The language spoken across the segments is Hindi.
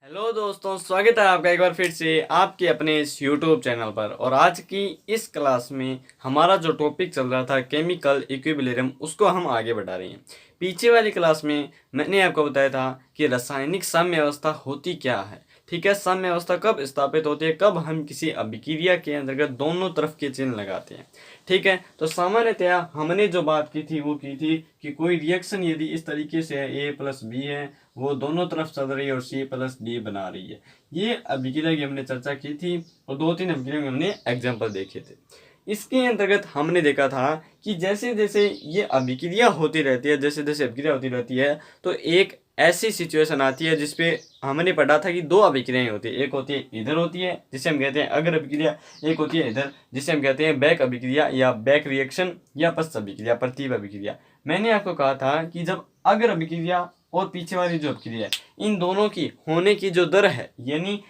हेलो दोस्तों, स्वागत है आपका एक बार फिर से आपके अपने इस यूट्यूब चैनल पर। और आज की इस क्लास में हमारा जो टॉपिक चल रहा था केमिकल इक्विलिब्रियम, उसको हम आगे बढ़ा रहे हैं। पीछे वाली क्लास में मैंने आपको बताया था कि रासायनिक साम्य अवस्था होती क्या है। ठीक है, साम्य अवस्था कब स्थापित होती है, कब हम किसी अभिक्रिया के अंतर्गत दोनों तरफ के चिन्ह लगाते हैं। ठीक है, तो सामान्यतया हमने जो बात की थी वो की थी कि कोई रिएक्शन यदि इस तरीके से है, ए प्लस बी है, वो दोनों तरफ चल रही है और सी प्लस डी बना रही है। ये अभिक्रिया की हमने चर्चा की थी और 2-3 अभिक्रिया में हमने एग्जाम्पल देखे थे। इसके अंतर्गत हमने देखा था कि जैसे जैसे ये अभिक्रिया होती रहती है, जैसे जैसे अभिक्रिया होती रहती है, तो एक ऐसी सिचुएशन आती है जिसपे हमने पढ़ा था कि दो अभिक्रियाएं होती है। एक होती है इधर होती है जिसे हम कहते हैं अग्र अभिक्रिया, एक होती है इधर जिसे हम कहते हैं बैक अभिक्रिया या बैक रिएक्शन या पश्च अभिक्रिया, प्रतिप अभिक्रिया। मैंने आपको कहा था कि जब अग्र अभिक्रिया और पीछे वाली जो अभिक्रिया है, इन दोनों की होने की जो दर है, यानी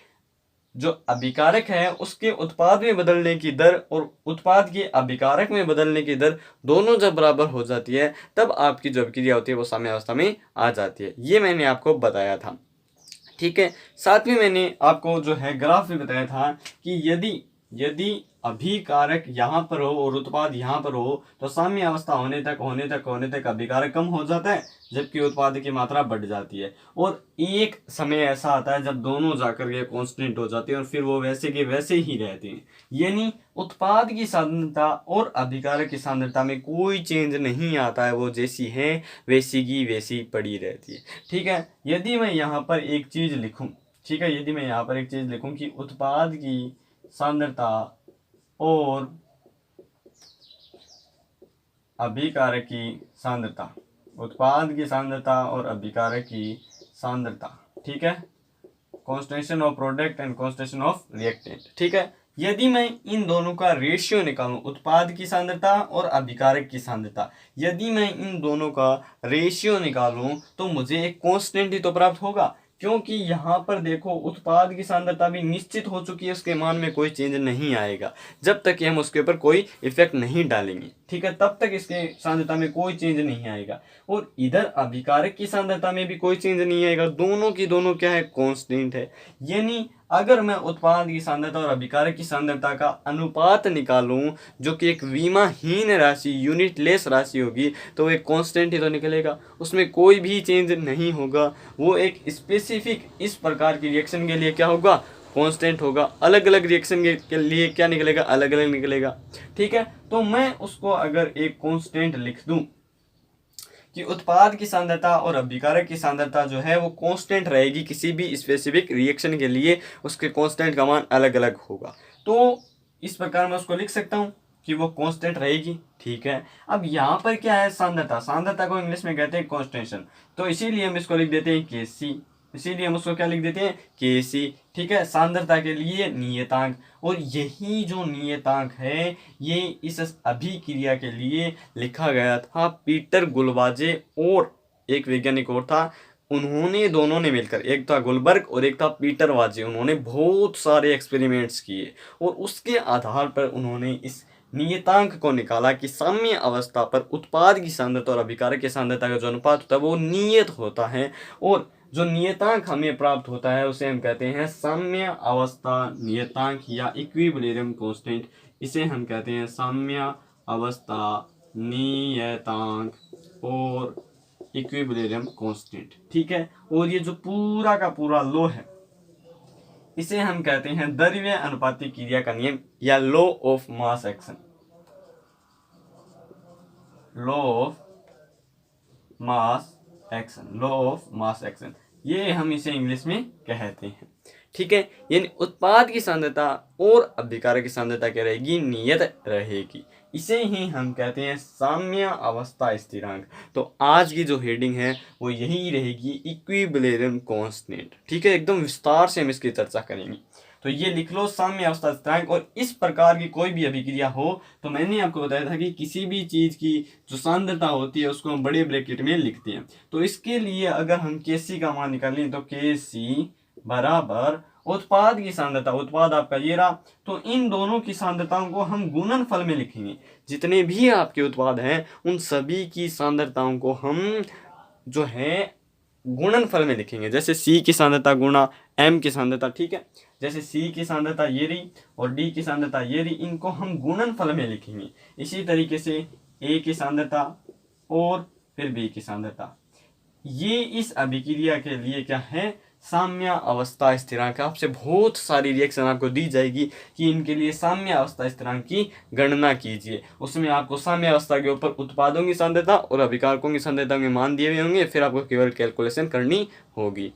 जो अभिकारक है उसके उत्पाद में बदलने की दर और उत्पाद के अभिकारक में बदलने की दर दोनों जब बराबर हो जाती है, तब आपकी जो अभिक्रिया होती है वो साम्य अवस्था में आ जाती है। ये मैंने आपको बताया था। ठीक है, साथ में मैंने आपको जो है ग्राफ भी बताया था कि यदि अभिकारक यहाँ पर हो और उत्पाद यहाँ पर हो, तो साम्य अवस्था होने तक अभिकारक कम हो जाता है, जबकि उत्पाद की मात्रा बढ़ जाती है। और एक समय ऐसा आता है जब दोनों जाकर के कांस्टेंट हो जाते हैं और फिर वो वैसे के वैसे ही रहते हैं, यानी उत्पाद की सांद्रता और अभिकारक की सांद्रता में कोई चेंज नहीं आता है, वो जैसी है वैसी की वैसी पड़ी रहती है। ठीक है, यदि मैं यहाँ पर एक चीज लिखूं, ठीक है, यदि मैं यहाँ पर एक चीज लिखूं कि उत्पाद की सांद्रता और अभिकारक की सांद्रता, उत्पाद की सांद्रता और अभिकारक की सांद्रता, ठीक है, concentration of product and concentration of reactant. ठीक है, यदि मैं इन दोनों का रेशियो निकालूं, उत्पाद की सांद्रता और अभिकारक की सांद्रता, यदि मैं इन दोनों का रेशियो निकालूं तो मुझे एक कांस्टेंट ही तो प्राप्त होगा, क्योंकि यहाँ पर देखो उत्पाद की सांद्रता भी निश्चित हो चुकी है, उसके मान में कोई चेंज नहीं आएगा जब तक कि हम उसके ऊपर कोई इफेक्ट नहीं डालेंगे। ठीक है, तब तक इसके सांद्रता में कोई चेंज नहीं आएगा। और इधर अभिकारक की सांद्रता में भी कोई चेंज नहीं आएगा, दोनों की दोनों क्या है, कांस्टेंट है। यानी अगर मैं उत्पाद की सांद्रता और अभिकारक की सांद्रता का अनुपात निकालूं, जो कि एक विमाहीन राशि, यूनिटलेस राशि होगी, तो एक कांस्टेंट ही तो निकलेगा, उसमें कोई भी चेंज नहीं होगा। वो एक स्पेसिफिक इस प्रकार की रिएक्शन के लिए क्या होगा, कांस्टेंट होगा। अलग अलग रिएक्शन के लिए क्या निकलेगा, अलग अलग निकलेगा। ठीक है, तो मैं उसको अगर एक कांस्टेंट लिख दूं कि उत्पाद की सांद्रता और अभिकारक की सांद्रता जो है वो कांस्टेंट रहेगी, किसी भी स्पेसिफिक रिएक्शन के लिए उसके कांस्टेंट का मान अलग अलग होगा, तो इस प्रकार मैं उसको लिख सकता हूँ कि वो कांस्टेंट रहेगी। ठीक है, अब यहाँ पर क्या है, सांद्रता, सांद्रता को इंग्लिश में कहते हैं कॉन्सेंट्रेशन, तो इसीलिए हम इसको लिख देते हैं Kc, इसीलिए हम उसको क्या लिख देते हैं, Kc। ठीक है, सांद्रता के लिए नियतांक, और यही जो नियतांक है ये इस अभिक्रिया के लिए लिखा गया था पीटर गुलवाजे और एक वैज्ञानिक और था, उन्होंने दोनों ने मिलकर, एक था गुलबर्ग और एक था पीटर वाजे, उन्होंने बहुत सारे एक्सपेरिमेंट्स किए और उसके आधार पर उन्होंने इस नियतांक को निकाला कि साम्य अवस्था पर उत्पाद की सांद्रता और अभिकारक की सांद्रता का जो अनुपात होता है वो नियत होता है, और जो नियतांक हमें प्राप्त होता है उसे हम कहते हैं साम्य अवस्था नियतांक या इक्विलिब्रियम कांस्टेंट। इसे हम कहते हैं साम्य अवस्था नियतांक और इक्विलिब्रियम कांस्टेंट। ठीक है, और ये जो पूरा का पूरा लॉ है इसे हम कहते हैं द्रव्य अनुपाती क्रिया का नियम या law of mass action, law of mass action, law of mass action, ये हम इसे इंग्लिश में कहते हैं। ठीक है, यानी उत्पाद की सांद्रता और अभिकारक की सांद्रता क्या रहेगी, नियत रहेगी, इसे ही हम कहते हैं साम्य अवस्था स्थिरांक। तो आज की जो हेडिंग है वो यही रहेगी, इक्विलिब्रियम कांस्टेंट। ठीक है, एकदम विस्तार से हम इसकी चर्चा करेंगे, तो ये लिख लो साम्य अवस्था स्थिरांक। और इस प्रकार की कोई भी अभिक्रिया हो तो मैंने आपको बताया था कि किसी भी चीज की जो सांद्रता होती है उसको हम बड़े ब्रैकेट में लिखते हैं। तो इसके लिए अगर हम Kc का मान निकालें तो Kc बराबर उत्पाद की सांद्रता, उत्पाद आपका ये रहा, तो इन दोनों की सांद्रताओं को हम गुणनफल में लिखेंगे। जितने भी आपके उत्पाद हैं उन सभी की सांद्रताओं को हम जो है गुणनफल में लिखेंगे, जैसे C की सांद्रता गुणा M की सांद्रता, ठीक है। जैसे C की सांद्रता ये रही और D की सांद्रता ये रही, इनको हम गुणनफल में लिखेंगे। इसी तरीके से A की सांद्रता और फिर B की सांद्रता, ये इस अभिक्रिया के लिए क्या है, साम्य अवस्था स्थिरांक। आपसे बहुत सारी रिएक्शन आपको दी जाएगी कि इनके लिए साम्य अवस्था स्थिरांक की गणना कीजिए। उसमें आपको साम्य अवस्था के ऊपर उत्पादों की सांद्रता और अभिकारकों की सांद्रता के मान दिए हुए होंगे, फिर आपको केवल कैलकुलेशन करनी होगी,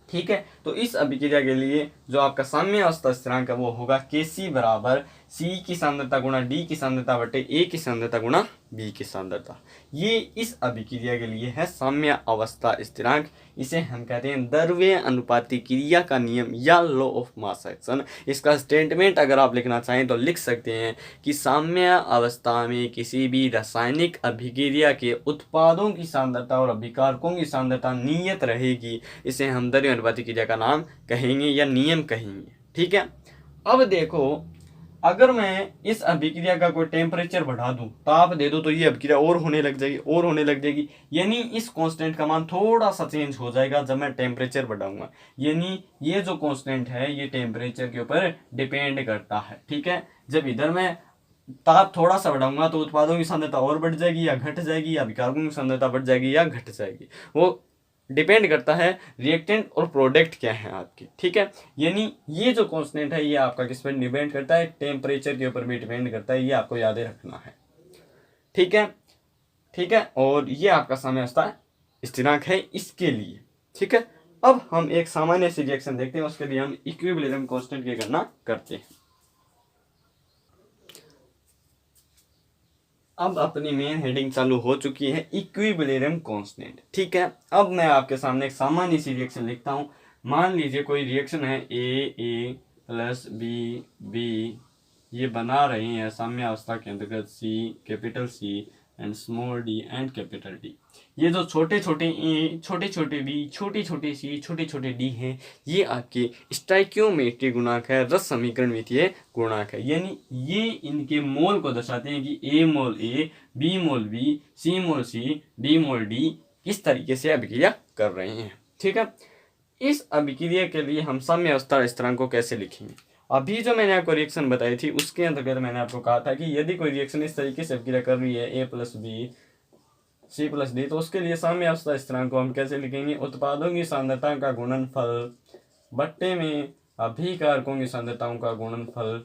ठीक है। तो इस अभिक्रिया के लिए जो आपका साम्य अवस्था स्थिरांक है वो होगा Kc बराबर C की सांद्रता गुणा D की सांद्रता बटे A की सांद्रता गुणा B की सांद्रता। ये इस अभिक्रिया के लिए है साम्य अवस्था स्थिरांक। इसे हम कहते हैं द्रव्य अनुपाती क्रिया का नियम या लॉ ऑफ मास एक्शन। इसका स्टेटमेंट अगर आप लिखना चाहें तो लिख सकते हैं कि साम्य अवस्था में किसी भी रासायनिक अभिक्रिया के उत्पादों की सांद्रता और अभिकारकों की सांद्रता नियत रहेगी। इसे हम द्रव्य अनुपाती क्रिया का नाम कहेंगे या नियम कहेंगे, ठीक है। अब देखो, अगर मैं इस अभिक्रिया का कोई टेम्परेचर बढ़ा दूं, ताप दे दूं, तो ये अभिक्रिया और होने लग जाएगी और होने लग जाएगी। यानी इस कांस्टेंट का मान थोड़ा सा चेंज हो जाएगा जब मैं टेम्परेचर बढ़ाऊंगा। यानी ये जो कांस्टेंट है ये टेम्परेचर के ऊपर डिपेंड करता है, ठीक है। जब इधर मैं ताप थोड़ा सा बढ़ाऊंगा तो उत्पादों की सांद्रता और बढ़ जाएगी या घट जाएगी, या अभिकारकों की सांद्रता बढ़ जाएगी या घट जाएगी। वो डिपेंड करता है रिएक्टेंट और प्रोडक्ट क्या है आपके, ठीक है। यानी ये जो कांस्टेंट है ये आपका किस पर डिपेंड करता है, टेम्परेचर के ऊपर भी डिपेंड करता है। ये आपको याद रखना है, ठीक है, ठीक है। और ये आपका साम्य अवस्था स्थिरांक है इसके लिए, ठीक है। अब हम एक सामान्य सी रिएक्शन देखते हैं, उसके लिए हम इक्विलिब्रियम कांस्टेंट की गणना करते हैं। अब अपनी मेन हेडिंग चालू हो चुकी है, इक्विलिब्रियम कांस्टेंट, ठीक है। अब मैं आपके सामने एक सामान्य सी रिएक्शन लिखता हूं। मान लीजिए कोई रिएक्शन है ए प्लस बी, ये बना रहे हैं साम्य अवस्था के अंतर्गत C, capital C and small d and capital D। ये जो छोटे छोटे ए, छोटे छोटे बी, छोटे छोटे C, छोटे छोटे D हैं, ये आपके स्टोइकियोमेट्रिक गुणांक है, रस समीकरण विधीय गुणांक है। यानी ये इनके मोल को दर्शाते हैं कि A mole A, B mole B, C mole C, D mole D किस तरीके से अभिक्रिया कर रहे हैं, ठीक है। इस अभिक्रिया के लिए हम साम्य अवस्था स्थिरांक को कैसे लिखेंगे? अभी जो मैंने आपको रिएक्शन बताई थी उसके अंतर्गत मैंने आपको कहा था कि यदि कोई रिएक्शन इस तरीके से अभिक्रिया कर रही है A plus B C plus D, तो उसके लिए साम्य अवस्था स्थिरांक को हम कैसे लिखेंगे? उत्पादों की सांद्रता का गुणनफल बट्टे में अभिकारकों की सांद्रताओं का गुणनफल,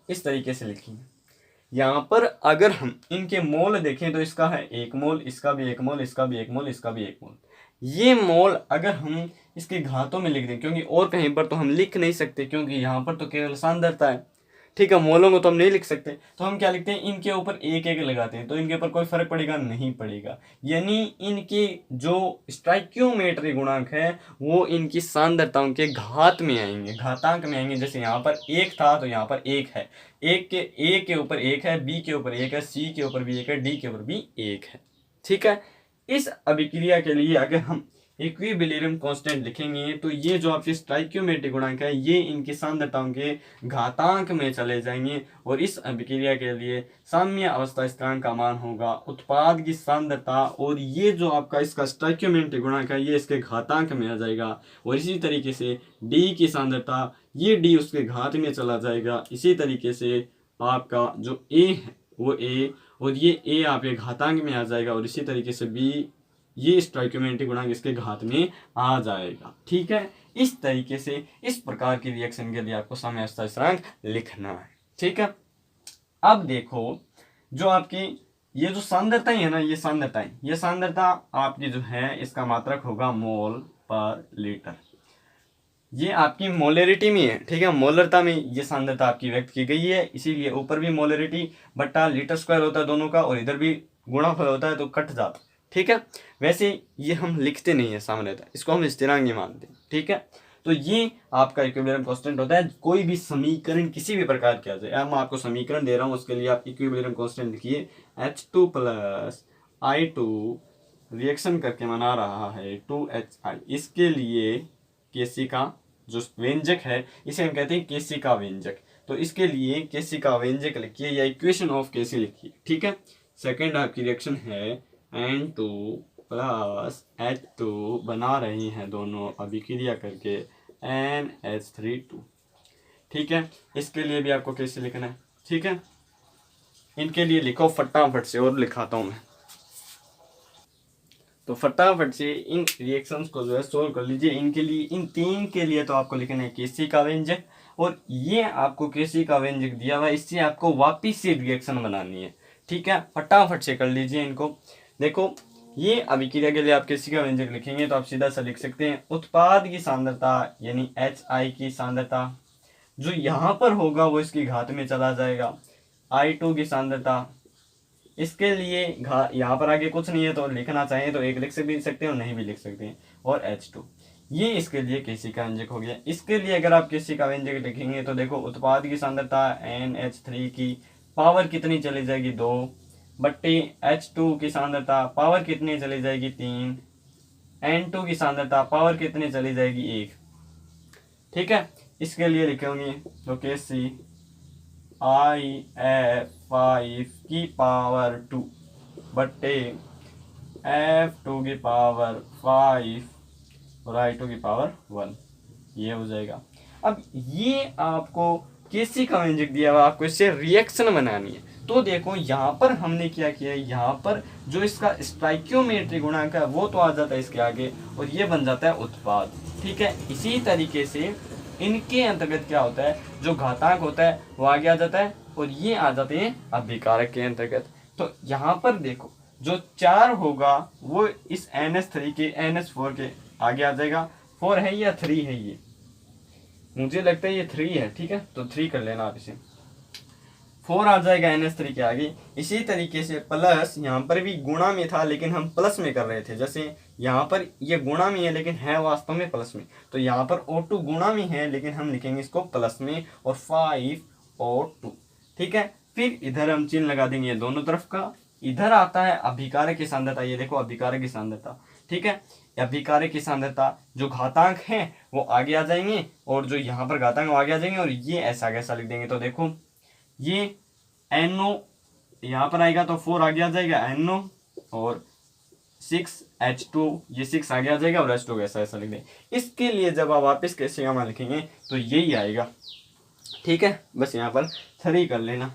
इस तरीके से लिखेंगे। यहाँ पर अगर हम इनके मोल देखें तो इसका है 1 मोल, इसका भी 1 मोल, इसका भी 1 मोल, इसका भी 1 मोल। ये मोल अगर हम इसके घातों में लिख दें, क्योंकि और कहीं पर तो हम लिख नहीं सकते, क्योंकि यहाँ पर तो केवल सांद्रता है, ठीक है। मोलों को तो हम नहीं लिख सकते, तो हम क्या लिखते हैं, इनके ऊपर एक एक लगाते हैं, तो इनके ऊपर कोई फर्क पड़ेगा नहीं पड़ेगा। यानी इनके जो स्टोइकियोमेट्रिक गुणांक है वो इनकी सांद्रताओं के घात में आएंगे, घातांक में आएंगे। जैसे यहाँ पर 1 था तो यहाँ पर 1 है, A के ऊपर 1 है, B के ऊपर 1 है, C के ऊपर भी 1 है, D के ऊपर भी 1 है, ठीक है। इस अभिक्रिया के लिए अगर हम इक्विलिब्रियम कांस्टेंट लिखेंगे तो ये जो आपके स्टोइकियोमेट्रिक गुणांक है ये इनकी सांद्रताओं के घातांक में चले जाएंगे, और इस अभिक्रिया के लिए साम्य अवस्था स्थिरांक का मान होगा उत्पाद की सांद्रता, और ये जो आपका इसका स्टोइकियोमेट्रिक गुणांक है ये इसके घातांक में आ जाएगा। और इसी तरीके से D की सांद्रता, ये D उसके घात में चला जाएगा। इसी तरीके से आपका जो A है वो A, और ये A आपके घातांक में आ जाएगा, और इसी तरीके से B, ये स्टोइकियोमेट्रिक गुणांक इसके घात में आ जाएगा, ठीक है। इस तरीके से इस प्रकार की रिएक्शन के लिए आपको साम्य अवस्था स्थिरांक लिखना है, ठीक है। अब देखो, जो आपकी ये जो सांद्रता है ना, ये सांद्रता आपकी जो है इसका मात्रक होगा मोल पर लीटर। ये आपकी मोलरिटी में है, ठीक है। मोलरता में ये सांद्रता आपकी व्यक्त की गई है, इसीलिए ऊपर भी मोलरिटी बट्टा लीटर स्क्वायर होता है दोनों का, और इधर भी गुणाफल होता है तो कट जाता है, ठीक है। वैसे ये हम लिखते नहीं है सामान्यतः, इसको हम स्थिरांक ही मानते हैं, ठीक है। तो ये आपका इक्विलिब्रियम कांस्टेंट होता है। कोई भी समीकरण किसी भी प्रकार के आ जाए, मैं आपको समीकरण दे रहा हूँ, उसके लिए आप इक्विलिब्रियम कांस्टेंट लिखिए H2 प्लस I2 रिएक्शन करके बना रहा है 2HI। इसके लिए Kc का जो व्यंजक है इसे हम कहते हैं Kc का व्यंजक। तो इसके लिए Kc का व्यंजक लिखिए या इक्वेशन ऑफ Kc लिखिए, ठीक है। सेकंड आपकी रिएक्शन है N2 प्लस H2 बना रही हैं दोनों अभिक्रिया करके NH3 2। ठीक है, इसके लिए भी आपको कैसे लिखना है, ठीक है, इनके लिए लिखो फटाफट से और लिखाता हूँ मैं। तो फटाफट से इन रिएक्शंस को जो है सोल्व कर लीजिए। इनके लिए, इन तीन के लिए तो आपको लिखना है केसी का व्यंजक, और ये आपको केसी का व्यंजक दिया हुआ है, इससे आपको वापिस से रिएक्शन बनानी है। ठीक है, फटाफट से कर लीजिए इनको। देखो, ये अभिक्रिया के लिए आप केसी का व्यंजक लिखेंगे तो आप सीधा सा लिख सकते हैं उत्पाद की सांद्रता यानी HI की सांद्रता, जो यहाँ पर होगा वो इसकी घात में चला जाएगा। I2 की सांद्रता, इसके लिए यहाँ पर आगे कुछ नहीं है तो लिखना चाहिए तो एक लिख भी सकते हैं और नहीं भी लिख सकते हैं। और H2, ये इसके लिए केसी का व्यंजक हो गया। इसके लिए अगर आप केसी का व्यंजक लिखेंगे तो देखो उत्पाद की सांद्रता NH3 की पावर कितनी चली जाएगी 2 बट्टे H2 की सांद्रता पावर कितनी चली जाएगी 3, N2 की सांद्रता पावर कितनी चली जाएगी 1। ठीक है, इसके लिए लिखेंगे तो केसी IF5 की पावर 2 बट्टे F2 की पावर 5 और I2 की पावर 1, ये हो जाएगा। अब ये आपको केसी का व्यंजक दिया हुआ, आपको इससे रिएक्शन बनानी है। तो देखो यहाँ पर हमने क्या किया, यहाँ पर जो इसका स्टोइकियोमेट्री गुणांक है वो तो आ जाता है इसके आगे और ये बन जाता है उत्पाद। ठीक है, इसी तरीके से इनके अंतर्गत क्या होता है, जो घातांक होता है वो आगे आ जाता है और ये आ जाते हैं अभिकारक के अंतर्गत। तो यहाँ पर देखो जो 4 होगा वो इस NH3 के NH4 के आगे आ जाएगा। 4 है या 3 है, ये मुझे लगता है ये 3 है। ठीक है, तो 3 कर लेना आप इसे, 4 आ जाएगा NH3 के आगे। इसी तरीके से प्लस, यहाँ पर भी गुणा में था लेकिन हम प्लस में कर रहे थे, जैसे यहाँ पर ये गुणा में है लेकिन है वास्तव में प्लस में, तो यहाँ पर O2 गुणा में है लेकिन हम लिखेंगे इसको प्लस में और 5O2। ठीक है, फिर इधर हम चिन्ह लगा देंगे दोनों तरफ का। इधर आता है अभिकारक की सांद्रता, ये देखो अभिकारक की सांद्रता। ठीक है, अभिकारक की सांद्रता जो घातांक है वो आगे आ जाएंगे और जो यहाँ पर घातांक वो आगे आ जाएंगे और ये ऐसा कैसा लिख देंगे। तो देखो ये NO यहाँ पर आएगा तो 4 आगे आ जाएगा NO और 6H2, ये 6 आगे आ जाएगा और H2 ऐसा ऐसा लिख दें। इसके लिए जब आप वापस कैसे गामा लिखेंगे तो यही आएगा। ठीक है, बस यहाँ पर 3 कर लेना,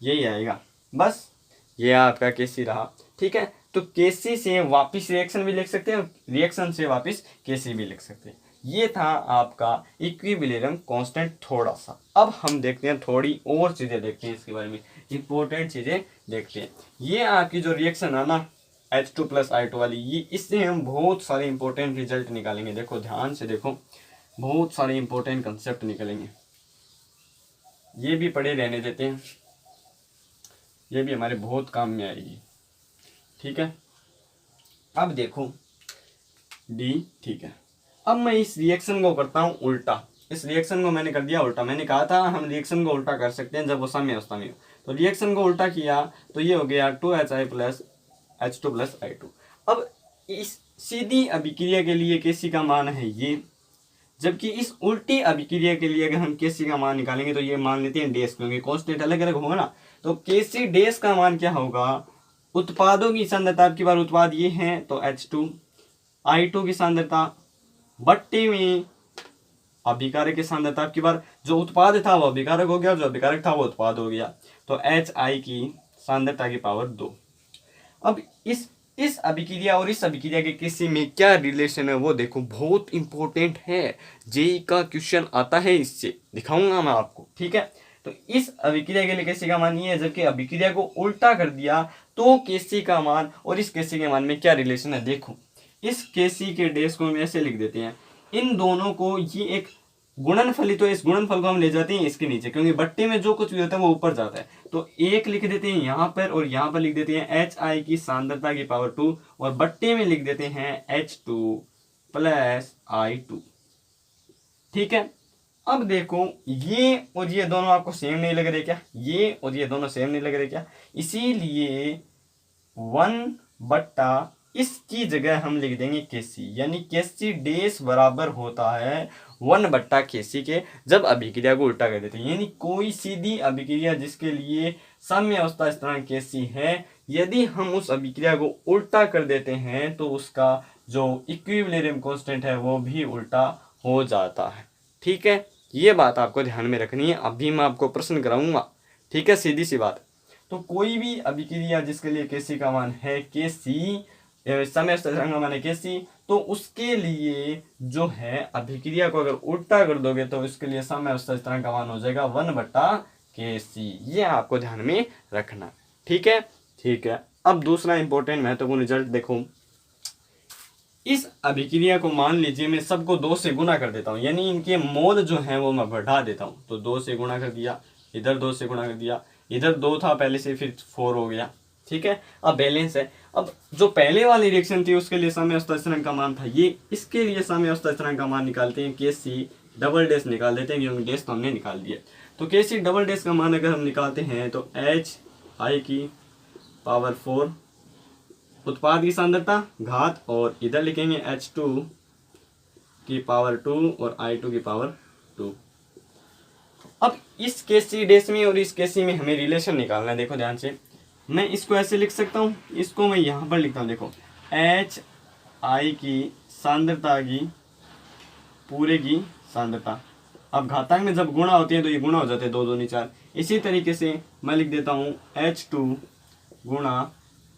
यही आएगा बस। ये आपका केसी रहा। ठीक है, तो केसी से वापस रिएक्शन भी लिख सकते हैं, रिएक्शन से वापस केसी भी लिख सकते हैं। ये था आपका इक्विलिब्रियम कांस्टेंट थोड़ा सा। अब हम देखते हैं थोड़ी और चीज़ें देखते हैं इसके बारे में, इंपॉर्टेंट चीज़ें देखते हैं। ये आपकी जो रिएक्शन है ना H2 + I2 वाली, ये इससे हम बहुत सारे इंपॉर्टेंट रिजल्ट निकालेंगे। देखो ध्यान से देखो, बहुत सारे इंपॉर्टेंट कंसेप्ट निकलेंगे। ये भी पढ़े रहने देते हैं, ये भी हमारे बहुत काम में आएगी। ठीक है, अब देखो D। ठीक है, अब मैं इस रिएक्शन को करता हूँ उल्टा। इस रिएक्शन को मैंने कर दिया उल्टा। मैंने कहा था हम रिएक्शन को उल्टा कर सकते हैं जब वो साम्य अवस्था में हो। तो रिएक्शन को उल्टा किया तो ये हो गया 2HI + H2 + I2। अब इस सीधी अभिक्रिया के लिए केसी का मान है ये, जबकि इस उल्टी अभिक्रिया के लिए अगर हम केसी का मान निकालेंगे तो ये मान लेते हैं डैश, क्योंकि कांस्टेंट अलग अलग होगा ना। तो केसी डैश का मान क्या होगा, उत्पादों की सांद्रता, आपकी बार उत्पाद ये है तो H2, I2 की सांद्रता बट्टे में अभिकारक की सांद्रता, आपकी बार जो उत्पाद था वो अभिकारक हो गया, जो अभिकारक था वो उत्पाद हो गया, तो HI की सांद्रता की पावर 2। अब इस अभिक्रिया और इस अभिक्रिया के केसी में क्या रिलेशन है वो देखो, बहुत इंपॉर्टेंट है। जेई का क्वेश्चन आता है, इससे दिखाऊंगा मैं आपको। ठीक है, तो इस अभिक्रिया के लिए केसी का मान ये है, जबकि अभिक्रिया को उल्टा कर दिया तो केसी का मान और इस केसी के मान में क्या रिलेशन है। देखो इस केसी के डैश को हम ऐसे लिख देते हैं, इन दोनों को, ये एक गुणनफल ही तो, इस गुणनफल को हम ले जाते हैं इसके नीचे, क्योंकि बट्टे में जो कुछ भी होता है वो ऊपर जाता है। तो एक लिख देते हैं यहाँ पर और यहाँ पर लिख देते हैं HI की सांद्रता की पावर 2 और बट्टे में लिख देते हैं H2 + I2। ठीक है, अब देखो ये और ये दोनों आपको सेम नहीं लग रहे क्या, ये और ये दोनों सेम नहीं लग रहे क्या, इसीलिए 1/, इसकी जगह हम लिख देंगे केसी, यानी केसी डैश बराबर होता है 1/, केसी के, जब अभिक्रिया को उल्टा कर देते हैं। यानी कोई सीधी अभिक्रिया जिसके लिए साम्य अवस्था स्थिरांक केसी है, यदि हम उस अभिक्रिया को उल्टा कर देते हैं तो उसका जो इक्विलिब्रियम कांस्टेंट है वो भी उल्टा हो जाता है। ठीक है, ये बात आपको ध्यान में रखनी है। अभी मैं आपको प्रश्न कराऊंगा, ठीक है, सीधी सी बात। तो कोई भी अभिक्रिया जिसके लिए Kc का मान है Kc, समय स्थिरांक का मान है Kc, तो उसके लिए जो है अभिक्रिया को अगर उल्टा कर दोगे तो इसके लिए समय स्थिरांक का मान हो जाएगा 1/Kc। ये आपको ध्यान में रखना, ठीक है। ठीक है, अब दूसरा इंपॉर्टेंट महत्वपूर्ण रिजल्ट देखो। इस अभिक्रिया को मान लीजिए मैं सबको 2 से गुणा कर देता हूँ, यानी इनके मोल जो है वो मैं बढ़ा देता हूँ। तो 2 से गुणा कर दिया, इधर 2 से गुणा कर दिया, इधर 2 था पहले से, फिर 4 हो गया। ठीक है, अब बैलेंस है। अब जो पहले वाली रिएक्शन थी उसके लिए समय अवस्था स्थिरांक का मान था ये, इसके लिए समय अवस्था स्थिरांक का मान निकालते हैं Kc डबल डैश निकाल देते हैं, क्योंकि डैश तो हमने निकाल दिया। तो Kc डबल डैश का मान अगर हम निकालते हैं तो hi⁴ उत्पाद की सांद्रता घात, और इधर लिखेंगे H2⁴ और I2⁴ अब इस Kc डैश में और इस Kc में हमें रिलेशन निकालना है। देखो ध्यान से, मैं इसको ऐसे लिख सकता हूँ, इसको मैं यहाँ पर लिखता हूँ। देखो Hi की सांद्रता की पूरे की सांद्रता, अब घातांक में जब गुणा होती है तो ये गुणा हो जाते हैं, 2 दूनी 4। इसी तरीके से मैं लिख देता हूँ H2 गुणा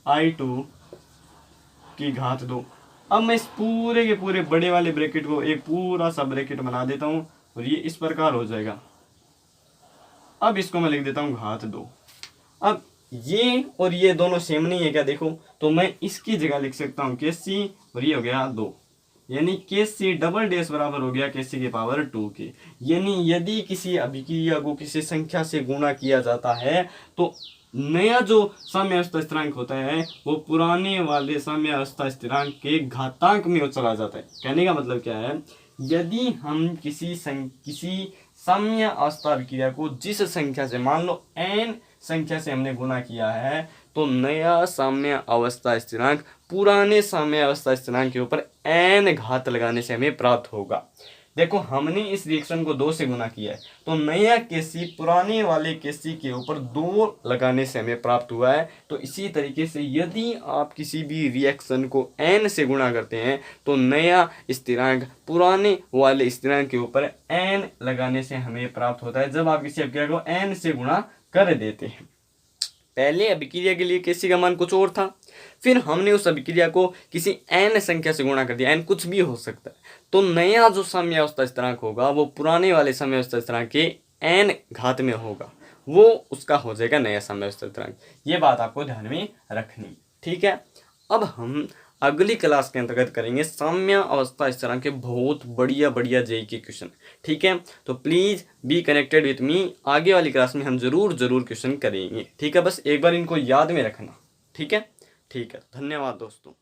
I2 की घात 2। अब मैं इस पूरे के पूरे बड़े वाले ब्रैकेट को एक पूरा सा ब्रैकेट बना देता हूँ और ये इस प्रकार हो जाएगा। अब इसको मैं लिख देता हूँ घात 2। अब ये और ये दोनों सेम नहीं है क्या, देखो, तो मैं इसकी जगह लिख सकता हूँ Kc और ये हो गया 2, यानी Kc डबल डैश बराबर हो गया Kc⁴ के। यानी यदि किसी अभिक्रिया को किसी संख्या से गुणा किया जाता है तो नया जो समय अवस्था स्थिरांक होता है वो पुराने वाले समय अवस्था स्थिरांक के घातांक में चला जाता है। कहने का मतलब क्या है, यदि हम किसी समय अवस्था अभिक्रिया को जिस संख्या से, मान लो n संख्या से हमने गुणा किया है, तो नया समय अवस्था स्थिरांक पुराने समय अवस्था स्थिरांक के ऊपर n घात लगाने से हमें प्राप्त होगा। देखो, हमने इस रिएक्शन को 2 से गुणा किया है, तो नया Kc पुराने वाले Kc के ऊपर 2 लगाने से हमें प्राप्त हुआ है। तो इसी तरीके से यदि आप किसी भी रिएक्शन को n से गुणा करते हैं तो नया स्थिरांक पुराने वाले स्थिरांक के ऊपर n लगाने से हमें प्राप्त होता है, जब आप किसी अभिक्रिया को n से गुणा कर देते हैं। पहले अभिक्रिया के लिए Kc का मान कुछ और था, फिर हमने उस अभिक्रिया को किसी n संख्या से गुणा कर दिया, n कुछ भी हो सकता है, तो नया जो समय अवस्था स्थिरांक होगा वो पुराने वाले समय अवस्था स्थिरांक के n घात में होगा, वो उसका हो जाएगा नया समय अवस्था स्थिरांक। ये बात आपको ध्यान में रखनी, ठीक है। अब हम अगली क्लास के अंतर्गत करेंगे साम्य अवस्था स्थिरांक के बहुत बढ़िया बढ़िया जेई के क्वेश्चन, ठीक है। तो please be connected with me, आगे वाली क्लास में हम जरूर क्वेश्चन करेंगे, ठीक है। बस एक बार इनको याद में रखना, ठीक है। ठीक है, धन्यवाद दोस्तों।